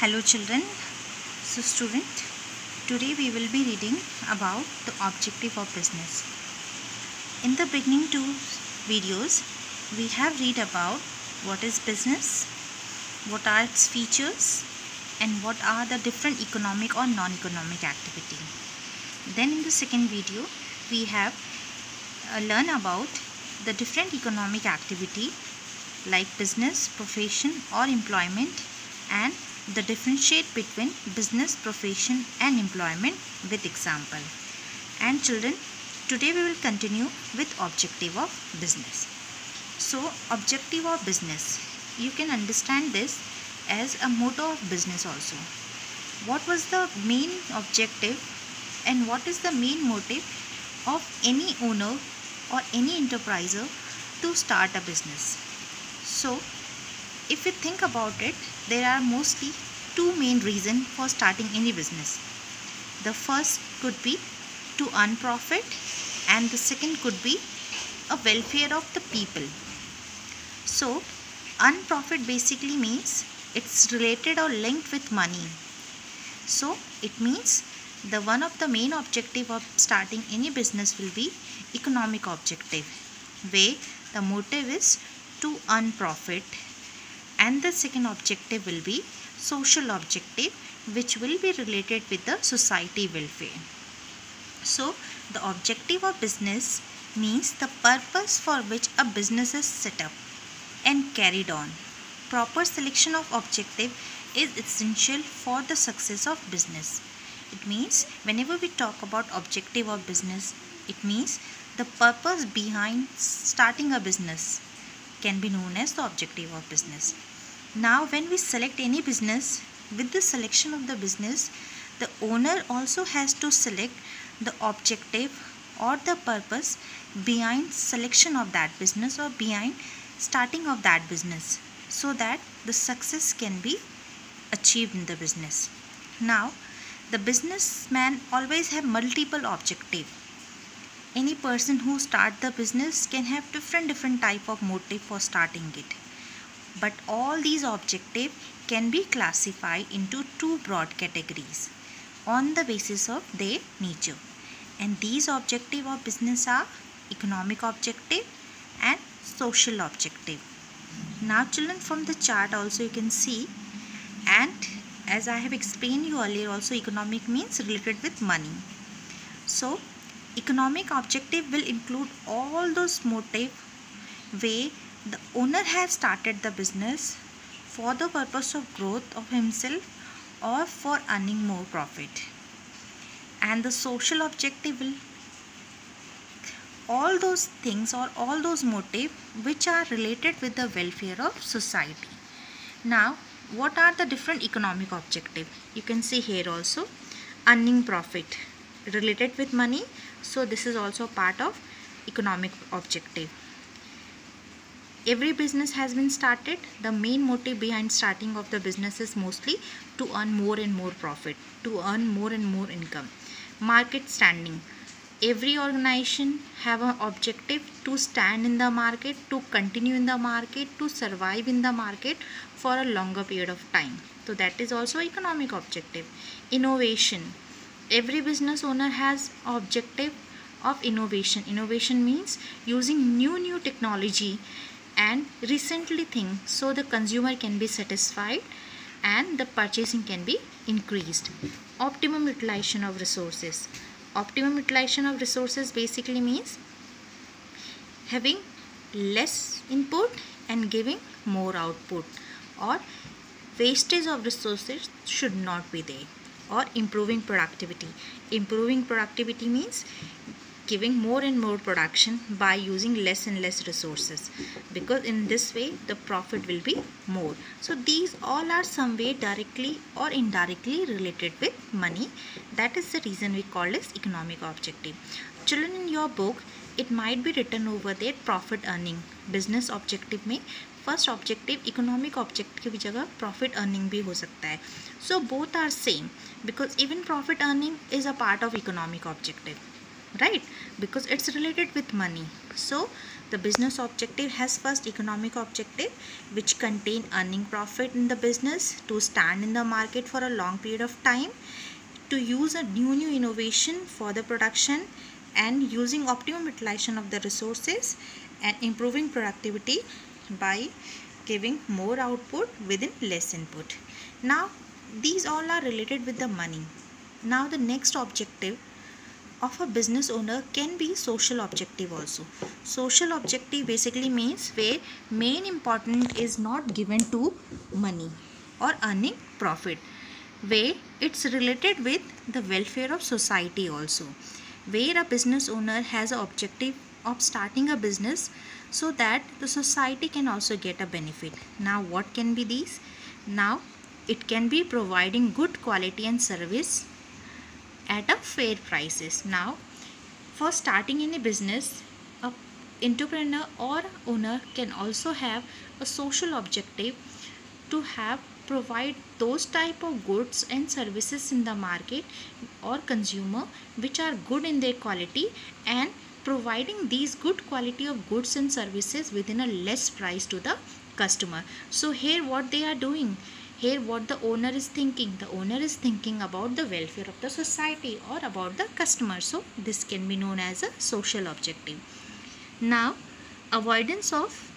Hello children. So student, today we will be reading about the objective of business. In the beginning two videos, we have read about what is business, what are its features, and what are the different economic or non-economic activity. Then in the second video, we have learn about the different economic activity like business, profession or employment, and the differentiate between business, profession and employment with example. And children, today we will continue with objective of business. So objective of business, you can understand this as a motto of business also. What was the main objective and what is the main motive of any owner or any enterpriser to start a business? So if you think about it, there are mostly two main reasons for starting any business. The first could be to earn profit and the second could be a welfare of the people. So earn profit basically means it's related or linked with money. So it means the one of the main objective of starting any business will be economic objective, where the motive is to earn profit, and the second objective will be social objective, which will be related with the society welfare. So the objective of business means the purpose for which a business is set up and carried on. Proper selection of objective is essential for the success of business. It means whenever we talk about objective of business, it means the purpose behind starting a business can be known as the objective of business. Now when we select any business, with the selection of the business, the owner also has to select the objective or the purpose behind selection of that business or behind starting of that business, so that the success can be achieved in the business. Now the businessman always have multiple objectives. Any person who start the business can have different type of motive for starting it, but all these objectives can be classified into two broad categories on the basis of their nature, and these objectives of business are economic objective and social objective. Now children, from the chart also you can see, and as I have explained you earlier also, economic means related with money. So economic objective will include all those motive where the owner has started the business for the purpose of growth of himself or for earning more profit. And the social objective will all those things or all those motive which are related with the welfare of society. Now what are the different economic objective? You can see here also, earning profit related with money, so this is also part of economic objective. Every business has been started. The main motive behind starting of the business is mostly to earn more and more profit, to earn more and more income. Market standing. Every organization have an objective to stand in the market, to continue in the market, to survive in the market for a longer period of time. So that is also economic objective. Innovation. Every business owner has objective of innovation. Innovation means using new technology and recently things so the consumer can be satisfied and the purchasing can be increased. Optimum utilization of resources. Optimum utilization of resources basically means having less input and giving more output, or wastage of resources should not be there. Or improving productivity. Improving productivity means giving more and more production by using less and less resources, because in this way the profit will be more. So these all are some way directly or indirectly related with money. That is the reason we call this economic objective. Children, in your book it might be written over there profit earning. Business objective में first objective economic objective की जगह profit earning भी हो सकता है. So both are same because even profit earning is a part of economic objective, right? Because it's related with money. So The business objective has first economic objective, which contain earning profit in the business, to stand in the market for a long period of time, to use a new innovation for the production, and using optimum utilization of the resources and improving productivity by giving more output within less input. Now these all are related with the money. Now the next objective of a business owner can be social objective also. Social objective basically means where main importance is not given to money or earning profit, where it's related with the welfare of society also, where a business owner has an objective of starting a business so that the society can also get a benefit. Now what can be these? Now it can be providing good quality and service at a fair prices. Now for starting any business, a entrepreneur or owner can also have a social objective to have provide those type of goods and services in the market or consumer which are good in their quality, and providing these good quality of goods and services within a less price to the customer. So here what they are doing, here what the owner is thinking, the owner is thinking about the welfare of the society or about the customer. So this can be known as a social objective. Now avoidance of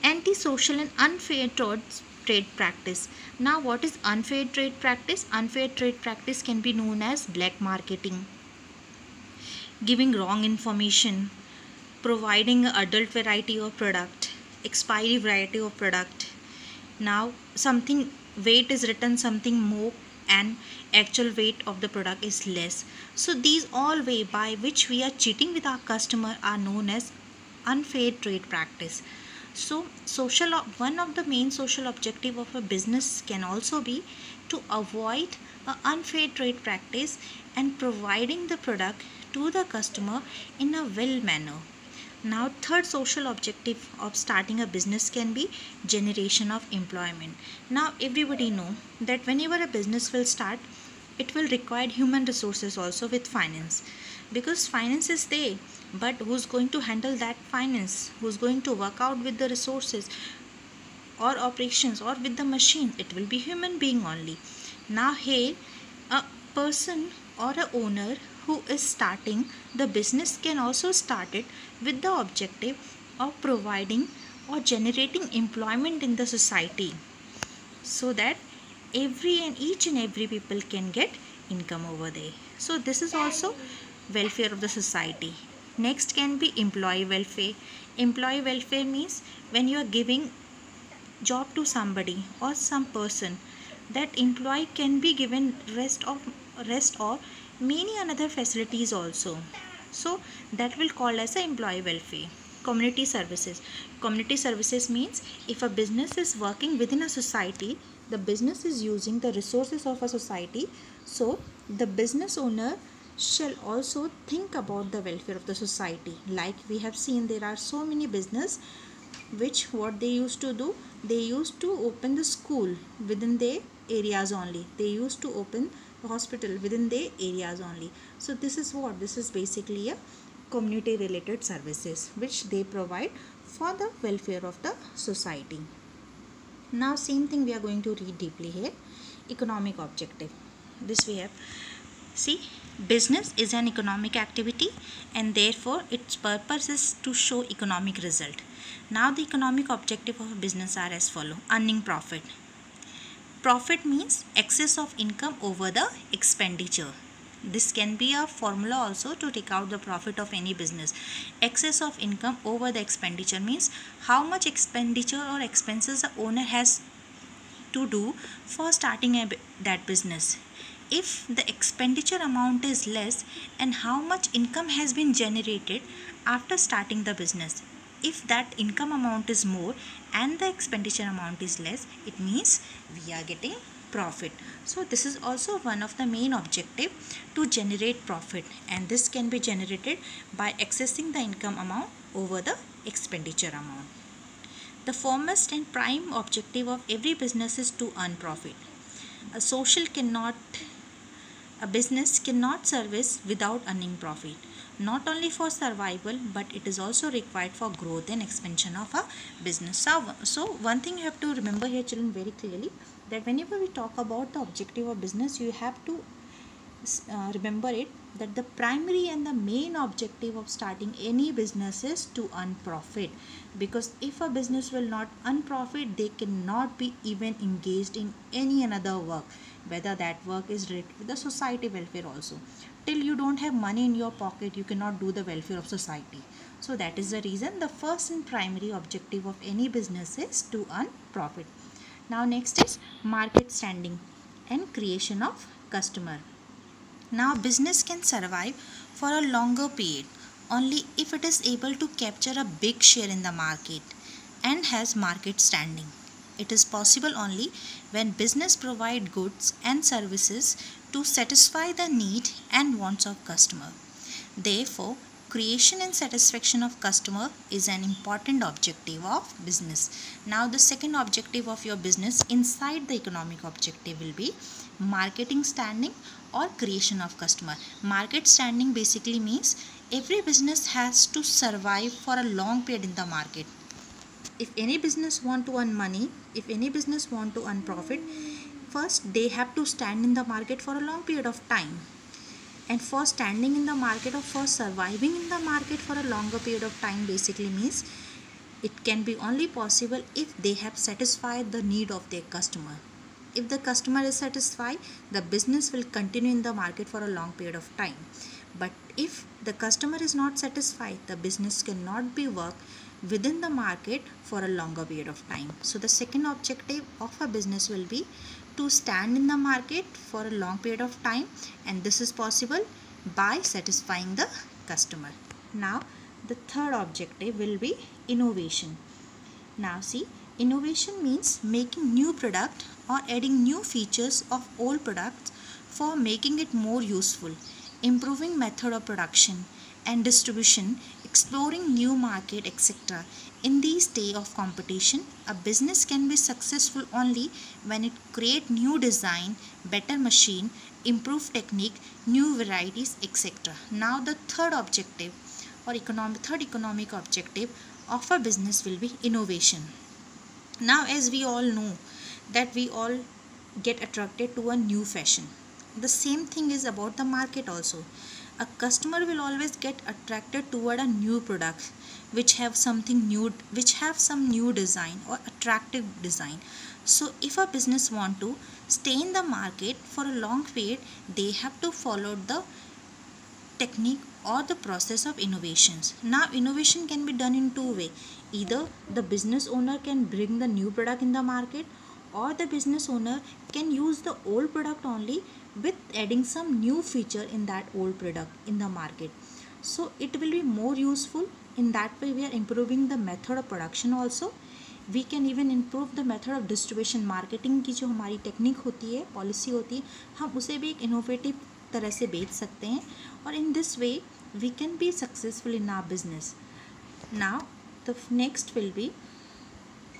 antisocial and unfair trade practice. Now what is unfair trade practice? Unfair trade practice can be known as black marketing, giving wrong information, providing adult variety of product, expiry variety of product. Now something weight is written something more and actual weight of the product is less. So these all way by which we are cheating with our customer are known as unfair trade practice. So one of the main social objective of a business can also be to avoid a unfair trade practice and providing the product to the customer in a well manner. Now third social objective of starting a business can be generation of employment. Now everybody know that whenever a business will start, it will require human resources also with finance, because finance is there, but who's going to handle that finance, who's going to work out with the resources or operations or with the machine? It will be human being only. Now here a person or a owner who is starting the business can also start it with the objective of providing or generating employment in the society, so that each and every people can get income over there. So this is also welfare of the society. Next can be employee welfare. Employee welfare means when you are giving job to somebody or some person, that employee can be given rest or many another facilities also. So that will call as a employee welfare. Community services. Community services means if a business is working within a society, the business is using the resources of a society, so the business owner shall also think about the welfare of the society. Like we have seen, there are so many business which what they used to do, they used to open the school within their areas only, they used to open the hospital within their areas only. So this is basically a community related services which they provide for the welfare of the society. Now same thing we are going to read deeply here. Economic objective. This we have. See, business is an economic activity and therefore its purpose is to show economic result. Now the economic objective of a business are as follow. Earning profit. Profit means excess of income over the expenditure. This can be a formula also to take out the profit of any business. Excess of income over the expenditure means how much expenditure or expenses the owner has to do for starting that business. If the expenditure amount is less, and how much income has been generated after starting the business. If that income amount is more and the expenditure amount is less, it means we are getting profit. So this is also one of the main objective to generate profit, and this can be generated by accessing the income amount over the expenditure amount. The foremost and prime objective of every business is to earn profit. A business cannot service without earning profit. not only for survival, but it is also required for growth and expansion of a business. So one thing you have to remember here, children, very clearly, that whenever we talk about the objective of business, you have to remember it, that the primary and the main objective of starting any business is to earn profit. Because if a business will not earn profit, they cannot be even engaged in any another work, whether that work is related with the society welfare also. Till you don't have money in your pocket, you cannot do the welfare of society. So that is the reason the first and primary objective of any business is to earn profit. Now next is market standing and creation of customer. Now, business can survive for a longer period only if it is able to capture a big share in the market and has market standing. It is possible only when business provide goods and services to satisfy the need and wants of customer. Therefore, creation and satisfaction of customer is an important objective of business. Now the second objective of your business inside the economic objective will be marketing standing or creation of customer. Market standing basically means every business has to survive for a long period in the market. If any business want to earn money, if any business want to earn profit, first they have to stand in the market for a long period of time. And for standing in the market or for surviving in the market for a longer period of time basically means it can be only possible if they have satisfied the need of their customer. If the customer is satisfied, the business will continue in the market for a long period of time. But if the customer is not satisfied, the business cannot be worked within the market for a longer period of time. So the second objective of a business will be to stand in the market for a long period of time, and this is possible by satisfying the customer. Now the third objective will be innovation. Now see, innovation means making new product or adding new features of old products for making it more useful, improving method of production and distribution, exploring new market, etc. In these days of competition, a business can be successful only when it create new design, better machine, improve technique, new varieties, etc. Now the third objective or third economic objective of a business will be innovation. Now as we all know that we all get attracted to a new fashion. The same thing is about the market also. A customer will always get attracted toward a new product which have something new, which have some new design or attractive design. So if a business want to stay in the market for a long period, they have to follow the technique or the process of innovations. Now innovation can be done in two ways. Either the business owner can bring the new product in the market, or the business owner can use the old product only with adding some new feature in that old product in the market. So it will be more useful. In that way we are improving the method of production also. We can even improve the method of distribution. Marketing की जो हमारी technique होती है, policy होती है, हम उसे भी एक इनोवेटिव तरह से बेच सकते हैं, और in this way we can be successful in our business. Now the next will be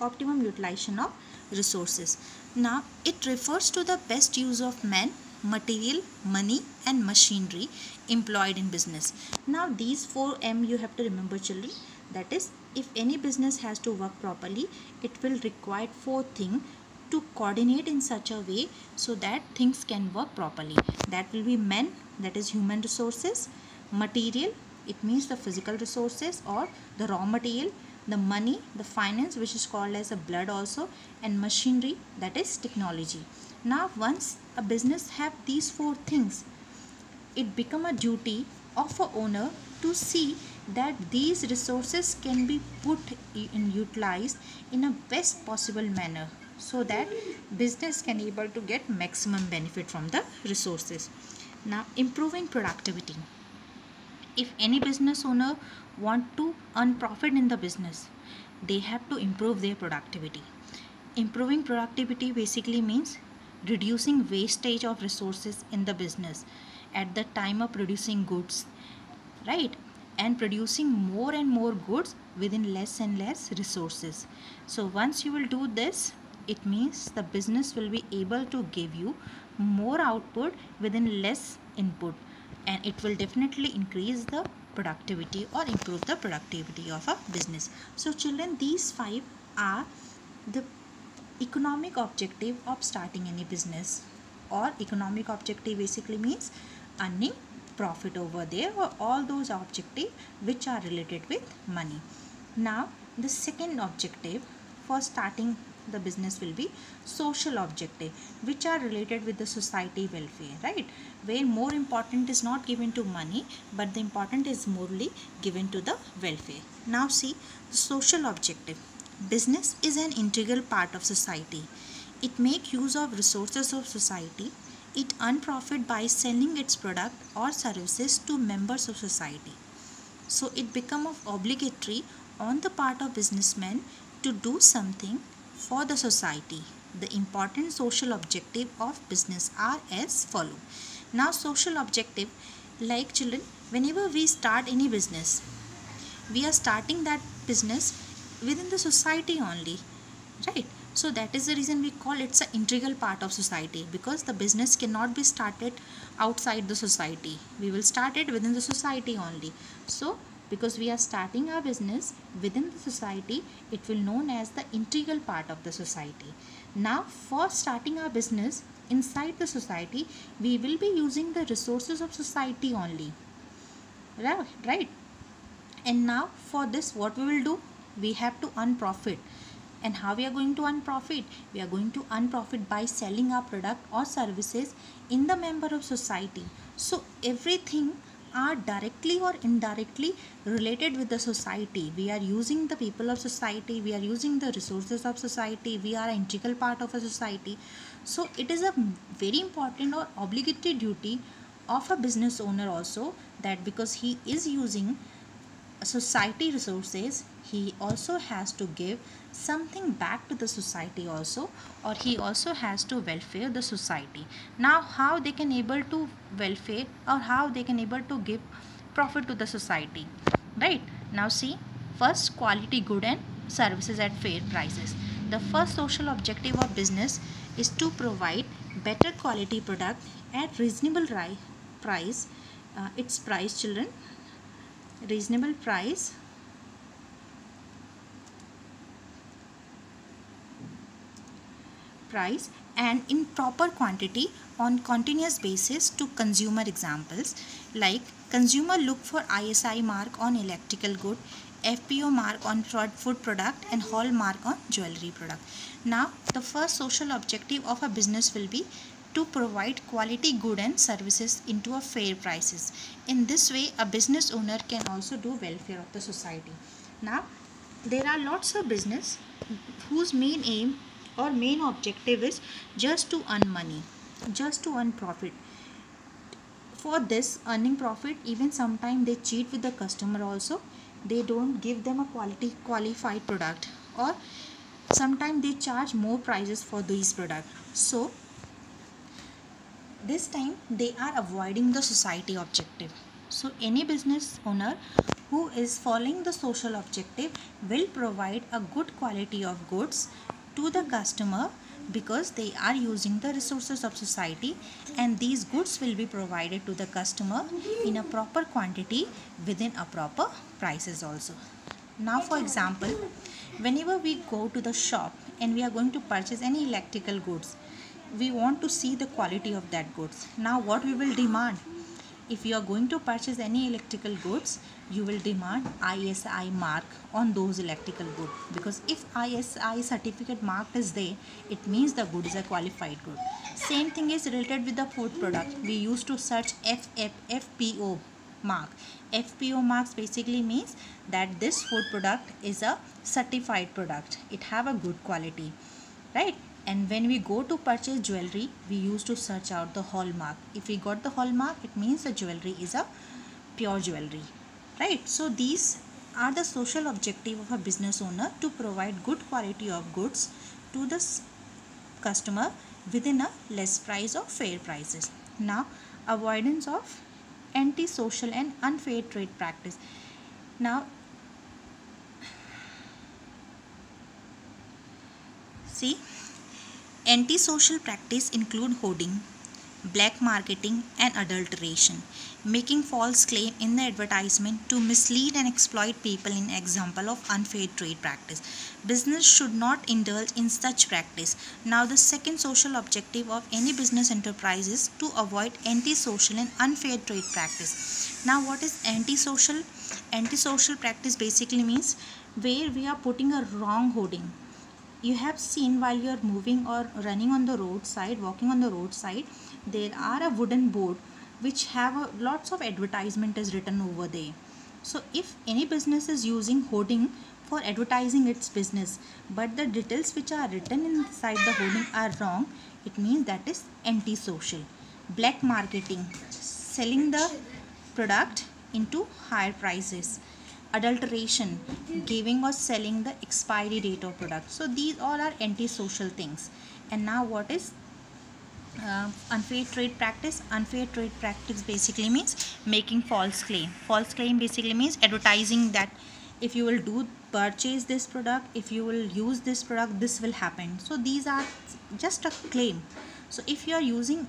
optimum utilization of resources. Now it refers to the best use of man, material, money and machinery employed in business. Now these 4M you have to remember, children. That is, if any business has to work properly, it will require 4 things to coordinate in such a way so that things can work properly. That will be men, that is human resources; material, it means the physical resources or the raw material; the money, the finance, which is called as a blood also; and machinery, that is technology. Now once a business have these 4 things, it become a duty of a owner to see that these resources can be put and utilized in a best possible manner so that business can able to get maximum benefit from the resources. Now improving productivity. If any business owner want to earn profit in the business, they have to improve their productivity. Improving productivity basically means reducing wastage of resources in the business at the time of producing goods, right? And producing more and more goods within less and less resources. So once you will do this, it means the business will be able to give you more output within less input, and it will definitely increase the productivity or improve the productivity of a business. So children, these 5 are the economic objective of starting any business, or economic objective basically means earning profit over there, or all those objectives which are related with money. Now the second objective for starting the business will be social objective, which are related with the society welfare, right? Where more important is not given to money, but the important is morely given to the welfare. Now see the social objective. Business is an integral part of society. It makes use of resources of society. It earns profit by selling its product or services to members of society. So it becomes obligatory on the part of businessmen to do something for the society. The important social objective of business are as follow. Now social objective, like children, whenever we start any business, we are starting that business within the society only, right? So that is the reason we call it's an integral part of society, because the business cannot be started outside the society. We will start it within the society only. So because we are starting our business within the society, it will known as the integral part of the society. Now for starting our business inside the society, we will be using the resources of society only, right? And now for this, what we will do, we have to earn profit. And how we are going to earn profit? We are going to earn profit by selling our product or services in the member of society. So everything are directly or indirectly related with the society. We are using the people of society, we are using the resources of society, we are an integral part of a society. So it is a very important or obligatory duty of a business owner also, that because he is using society resources, he also has to give something back to the society also, or he also has to welfare the society. Now how they can able to welfare, or how they can able to give profit to the society, right? Now see, first, quality good and services at fair prices. The first social objective of business is to provide better quality product at reasonable price. Its price, children, reasonable price and in proper quantity on continuous basis to consumer. Examples like consumer look for ISI mark on electrical good, FPO mark on food product, and hallmark on jewelry product. Now the first social objective of a business will be to provide quality good and services into a fair prices. In this way, a business owner can also do welfare of the society. Now there are lots of business whose main aim or main objective is just to earn money, just to earn profit. For this earning profit, even sometimes they cheat with the customer also. They don't give them a qualified product, or sometimes they charge more prices for these products. So this time they are avoiding the society objective. So any business owner who is following the social objective will provide a good quality of goods to the customer, because they are using the resources of society, and these goods will be provided to the customer in a proper quantity within a proper prices also. Now for example, whenever we go to the shop and we are going to purchase any electrical goods, we want to see the quality of that goods. Now what we will demand? If you are going to purchase any electrical goods, you will demand ISI mark on those electrical goods, because if ISI certificate mark is there, it means the good is a qualified good. Same thing is related with the food product. We used to search FPO mark. FPO marks basically means that this food product is a certified product. It have a good quality, right? And when we go to purchase jewelry, we used to search out the hallmark. If we got the hallmark, it means the jewelry is a pure jewelry, right? So these are the social objective of a business owner, to provide good quality of goods to the customer within a less price or fair prices. Now avoidance of anti-social and unfair trade practice. Now see, anti-social practice include hoarding, black marketing and adulteration, making false claim in the advertisement to mislead and exploit people in example of unfair trade practice. Business should not indulge in such practice. Now the second social objective of any business enterprise is to avoid antisocial and unfair trade practice. Now what is antisocial? Antisocial practice basically means where we are putting a wrong hoarding. You have seen while you are moving or running on the roadside, walking on the roadside, there are a wooden board which have lots of advertisement is written over there. So if any business is using hoarding for advertising its business, but the details which are written inside the hoarding are wrong, it means that is antisocial. Black marketing, selling the product into higher prices. Adulteration, giving or selling the expiry date of product. So these all are antisocial things. And now what is unfair trade practice? Unfair trade practice basically means making false claim. False claim basically means advertising that if you will do purchase this product, if you will use this product, this will happen. So these are just a claim. So if you are using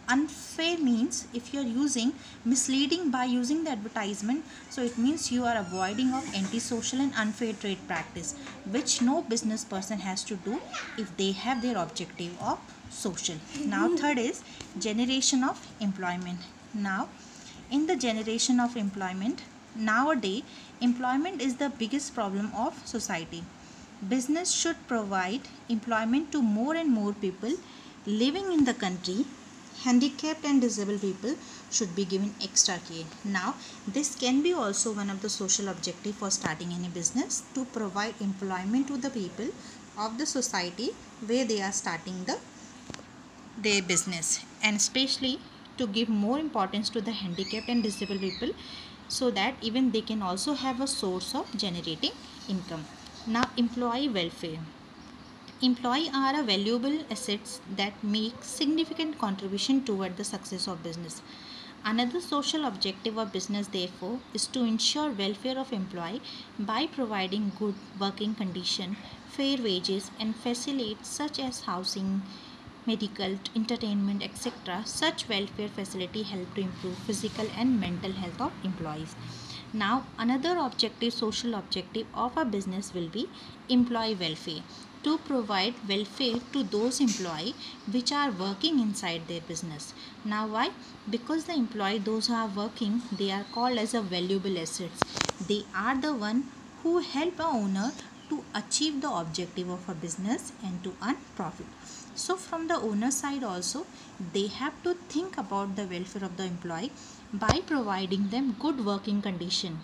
unfair, means if you are using misleading by using the advertisement, so it means you are avoiding of antisocial and unfair trade practice, which no business person has to do if they have their objective of social. Now third is generation of employment. Now in the generation of employment, nowadays employment is the biggest problem of society. Business should provide employment to more and more people living in the country. Handicapped and disabled people should be given extra care. Now this can be also one of the social objective for starting any business, to provide employment to the people of the society where they are starting their business, and especially to give more importance to the handicapped and disabled people, so that even they can also have a source of generating income. Now employee welfare. Employees are a valuable assets that make significant contribution toward the success of business. Another social objective of business, therefore, is to ensure welfare of employee by providing good working condition, fair wages, and facilities such as housing, medical, entertainment, etc. Such welfare facility help to improve physical and mental health of employees. Now another objective, social objective of a business will be employee welfare, to provide welfare to those employees which are working inside their business. Now why? Because the employee, those who are working, they are called as a valuable assets. They are the one who help a owner to achieve the objective of a business and to earn profit. So from the owner side also, they have to think about the welfare of the employee by providing them good working condition,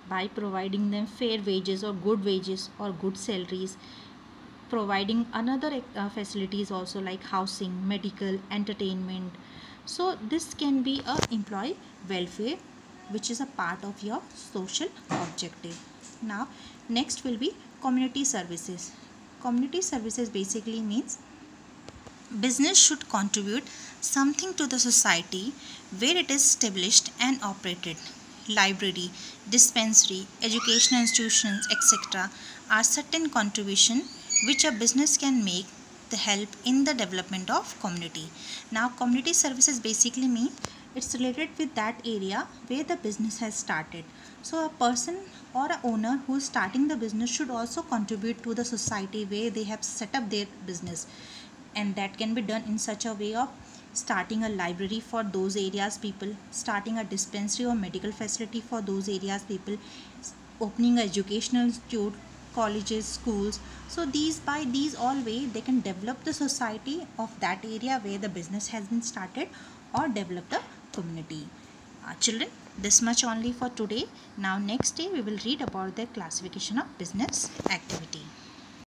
by providing them fair wages or good salaries, providing another facilities also like housing, medical, entertainment. So this can be a employee welfare, which is a part of your social objective. Now next will be community services. Community services basically means business should contribute something to the society where it is established and operated. Library, dispensary, educational institutions, etc. are certain contribution which a business can make to help in the development of community. Now community services basically mean it's related with that area where the business has started. So a person or a owner who is starting the business should also contribute to the society where they have set up their business, and that can be done in such a way of starting a library for those areas people, starting a dispensary or medical facility for those areas people, opening an educational institute, colleges, schools. So by these all way they can develop the society of that area where the business has been started, or develop the community. Children, this much only for today. Now next day we will read about the classification of business activities.